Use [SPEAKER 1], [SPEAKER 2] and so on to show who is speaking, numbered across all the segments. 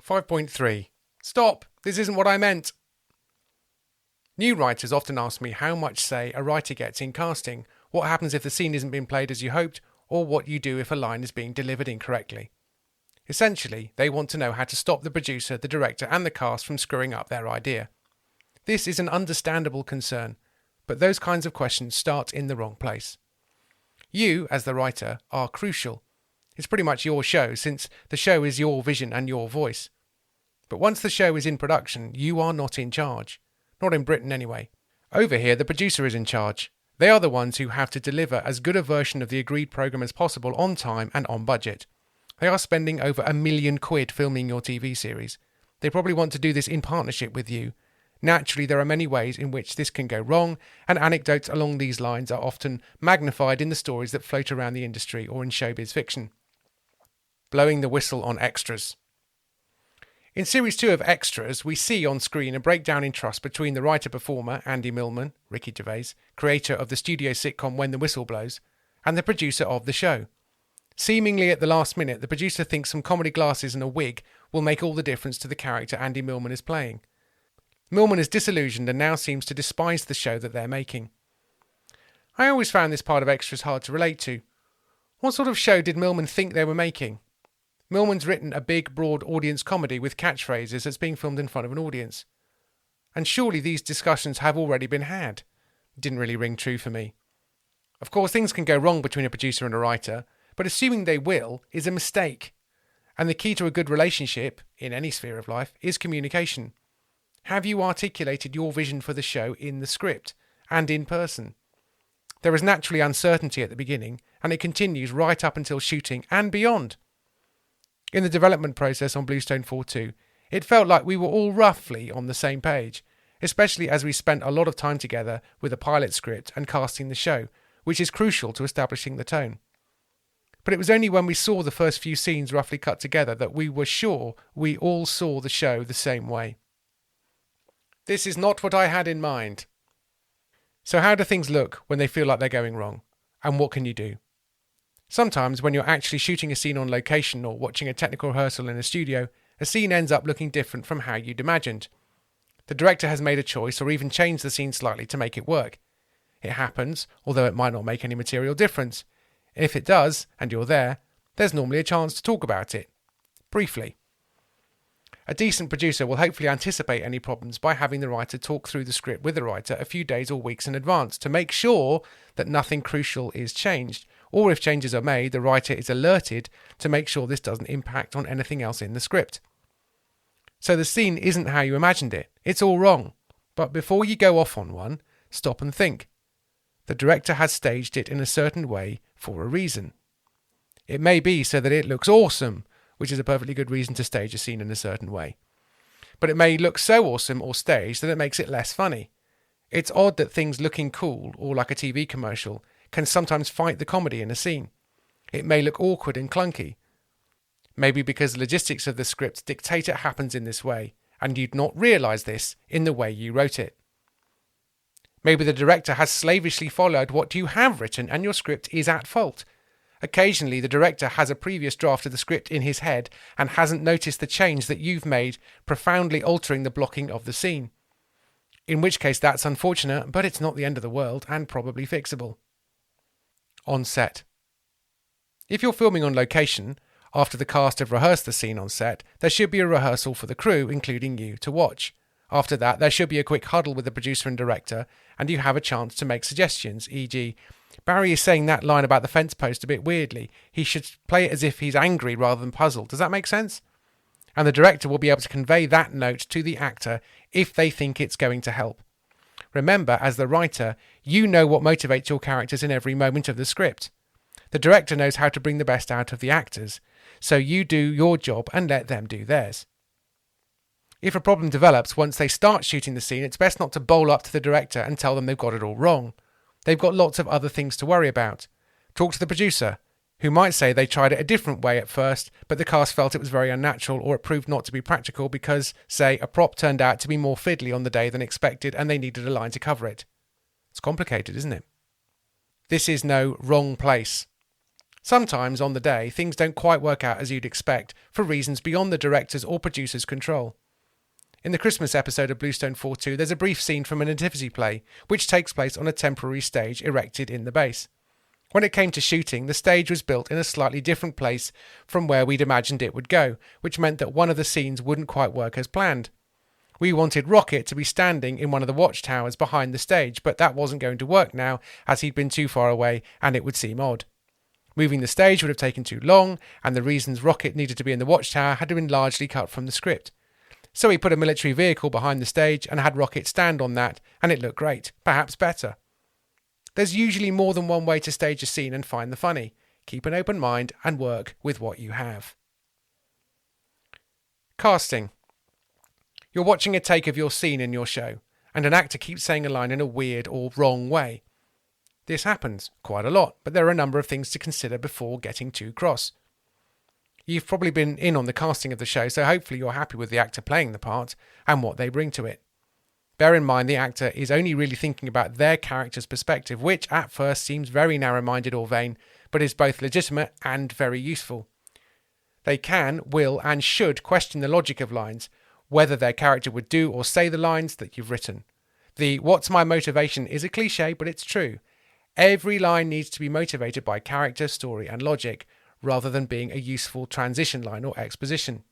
[SPEAKER 1] 5.3. Stop! This isn't what I meant! New writers often ask me how much say a writer gets in casting, what happens if the scene isn't being played as you hoped, or what you do if a line is being delivered incorrectly. Essentially, they want to know how to stop the producer, the director and the cast from screwing up their idea. This is an understandable concern, but those kinds of questions start in the wrong place. You, as the writer, are crucial. It's pretty much your show, since the show is your vision and your voice. But once the show is in production, you are not in charge. Not in Britain anyway. Over here, the producer is in charge. They are the ones who have to deliver as good a version of the agreed programme as possible on time and on budget. They are spending over £1 million filming your TV series. They probably want to do this in partnership with you. Naturally, there are many ways in which this can go wrong, and anecdotes along these lines are often magnified in the stories that float around the industry or in showbiz fiction. Blowing the whistle on extras. In Series 2 of Extras, we see on screen a breakdown in trust between the writer-performer, Andy Millman, Ricky Gervais, creator of the studio sitcom When the Whistle Blows, and the producer of the show. Seemingly at the last minute, the producer thinks some comedy glasses and a wig will make all the difference to the character Andy Millman is playing. Millman is disillusioned and now seems to despise the show that they're making. I always found this part of Extras hard to relate to. What sort of show did Millman think they were making? Millman's written a big, broad audience comedy with catchphrases that's being filmed in front of an audience. And surely these discussions have already been had. Didn't really ring true for me. Of course, things can go wrong between a producer and a writer, but assuming they will is a mistake. And the key to a good relationship, in any sphere of life, is communication. Have you articulated your vision for the show in the script and in person? There is naturally uncertainty at the beginning, and it continues right up until shooting and beyond. In the development process on Bluestone 4.2, it felt like we were all roughly on the same page, especially as we spent a lot of time together with a pilot script and casting the show, which is crucial to establishing the tone. But it was only when we saw the first few scenes roughly cut together that we were sure we all saw the show the same way. This is not what I had in mind. So how do things look when they feel like they're going wrong? And what can you do? Sometimes when you're actually shooting a scene on location or watching a technical rehearsal in a studio, a scene ends up looking different from how you'd imagined. The director has made a choice or even changed the scene slightly to make it work. It happens, although it might not make any material difference. If it does, and you're there, there's normally a chance to talk about it. Briefly. A decent producer will hopefully anticipate any problems by having the writer talk through the script with the writer a few days or weeks in advance to make sure that nothing crucial is changed, or if changes are made, the writer is alerted to make sure this doesn't impact on anything else in the script. So the scene isn't how you imagined it. It's all wrong. But before you go off on one, stop and think. The director has staged it in a certain way for a reason. It may be so that it looks awesome, which is a perfectly good reason to stage a scene in a certain way. But it may look so awesome or staged that it makes it less funny. It's odd that things looking cool, or like a TV commercial, can sometimes fight the comedy in a scene. It may look awkward and clunky. Maybe because the logistics of the script dictate it happens in this way, and you'd not realise this in the way you wrote it. Maybe the director has slavishly followed what you have written and your script is at fault. Occasionally the director has a previous draft of the script in his head and hasn't noticed the change that you've made, profoundly altering the blocking of the scene. In which case that's unfortunate, but it's not the end of the world and probably fixable. On set. If you're filming on location, after the cast have rehearsed the scene on set, there should be a rehearsal for the crew, including you, to watch. After that, there should be a quick huddle with the producer and director, and you have a chance to make suggestions, e.g., Barry is saying that line about the fence post a bit weirdly. He should play it as if he's angry rather than puzzled. Does that make sense? And the director will be able to convey that note to the actor if they think it's going to help. Remember, as the writer, you know what motivates your characters in every moment of the script. The director knows how to bring the best out of the actors, so you do your job and let them do theirs. If a problem develops once they start shooting the scene, it's best not to bowl up to the director and tell them they've got it all wrong. They've got lots of other things to worry about. Talk to the producer, who might say they tried it a different way at first, but the cast felt it was very unnatural or it proved not to be practical because, say, a prop turned out to be more fiddly on the day than expected and they needed a line to cover it. It's complicated, isn't it? This is no wrong place. Sometimes, on the day, things don't quite work out as you'd expect, for reasons beyond the director's or producer's control. In the Christmas episode of Bluestone 4-2, there's a brief scene from a nativity play, which takes place on a temporary stage erected in the base. When it came to shooting, the stage was built in a slightly different place from where we'd imagined it would go, which meant that one of the scenes wouldn't quite work as planned. We wanted Rocket to be standing in one of the watchtowers behind the stage, but that wasn't going to work now, as he'd been too far away and it would seem odd. Moving the stage would have taken too long, and the reasons Rocket needed to be in the watchtower had been largely cut from the script. So he put a military vehicle behind the stage and had Rocket stand on that, and it looked great, perhaps better. There's usually more than one way to stage a scene and find the funny. Keep an open mind and work with what you have. Casting. You're watching a take of your scene in your show, and an actor keeps saying a line in a weird or wrong way. This happens quite a lot, but there are a number of things to consider before getting too cross. You've probably been in on the casting of the show, so hopefully you're happy with the actor playing the part and what they bring to it. Bear in mind the actor is only really thinking about their character's perspective, which at first seems very narrow-minded or vain, but is both legitimate and very useful. They can, will, and should question the logic of lines, whether their character would do or say the lines that you've written. The "what's my motivation" is a cliche, but it's true. Every line needs to be motivated by character, story, and logic, rather than being a useful transition line or exposition.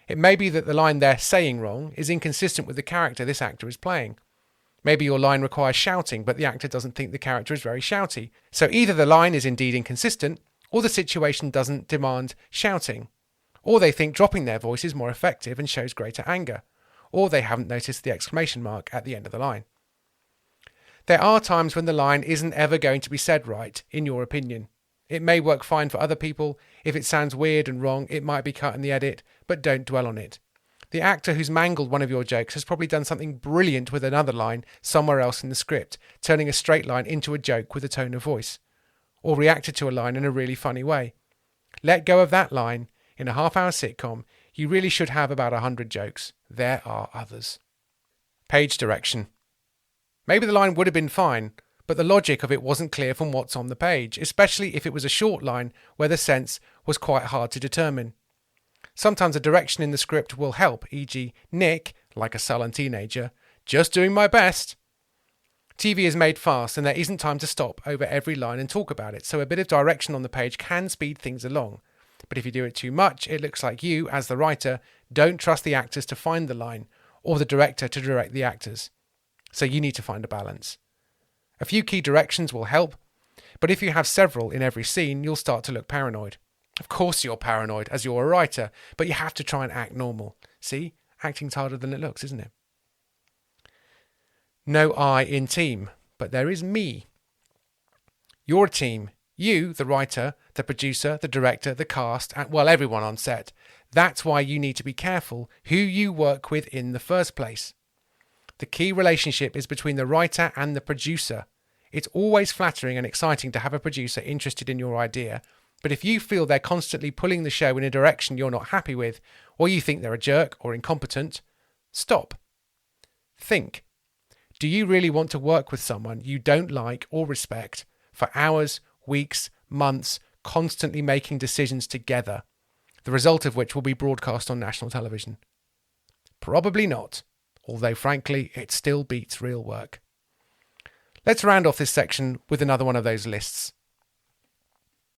[SPEAKER 1] It may be that the line they're saying wrong is inconsistent with the character this actor is playing. Maybe your line requires shouting, but the actor doesn't think the character is very shouty. So either the line is indeed inconsistent, or the situation doesn't demand shouting. Or they think dropping their voice is more effective and shows greater anger. Or they haven't noticed the exclamation mark at the end of the line. There are times when the line isn't ever going to be said right, in your opinion. It may work fine for other people. If it sounds weird and wrong, it might be cut in the edit, but don't dwell on it. The actor who's mangled one of your jokes has probably done something brilliant with another line somewhere else in the script, turning a straight line into a joke with a tone of voice. Or reacted to a line in a really funny way. Let go of that line. In a half-hour sitcom, you really should have about 100 jokes. There are others. Page direction. Maybe the line would have been fine, but the logic of it wasn't clear from what's on the page, especially if it was a short line where the sense was quite hard to determine. Sometimes a direction in the script will help, e.g. Nick, like a sullen teenager, just doing my best. TV is made fast and there isn't time to stop over every line and talk about it, so a bit of direction on the page can speed things along. But if you do it too much, it looks like you, as the writer, don't trust the actors to find the line, or the director to direct the actors. So you need to find a balance. A few key directions will help, but if you have several in every scene, you'll start to look paranoid. Of course you're paranoid, as you're a writer, but you have to try and act normal. See? Acting's harder than it looks, isn't it? No I in team, but there is me. You're a team. You, the writer, the producer, the director, the cast, and, well, everyone on set. That's why you need to be careful who you work with in the first place. The key relationship is between the writer and the producer. It's always flattering and exciting to have a producer interested in your idea, but if you feel they're constantly pulling the show in a direction you're not happy with, or you think they're a jerk or incompetent, stop. Think. Do you really want to work with someone you don't like or respect for hours, weeks, months, constantly making decisions together, the result of which will be broadcast on national television? Probably not. Although frankly, it still beats real work. Let's round off this section with another one of those lists.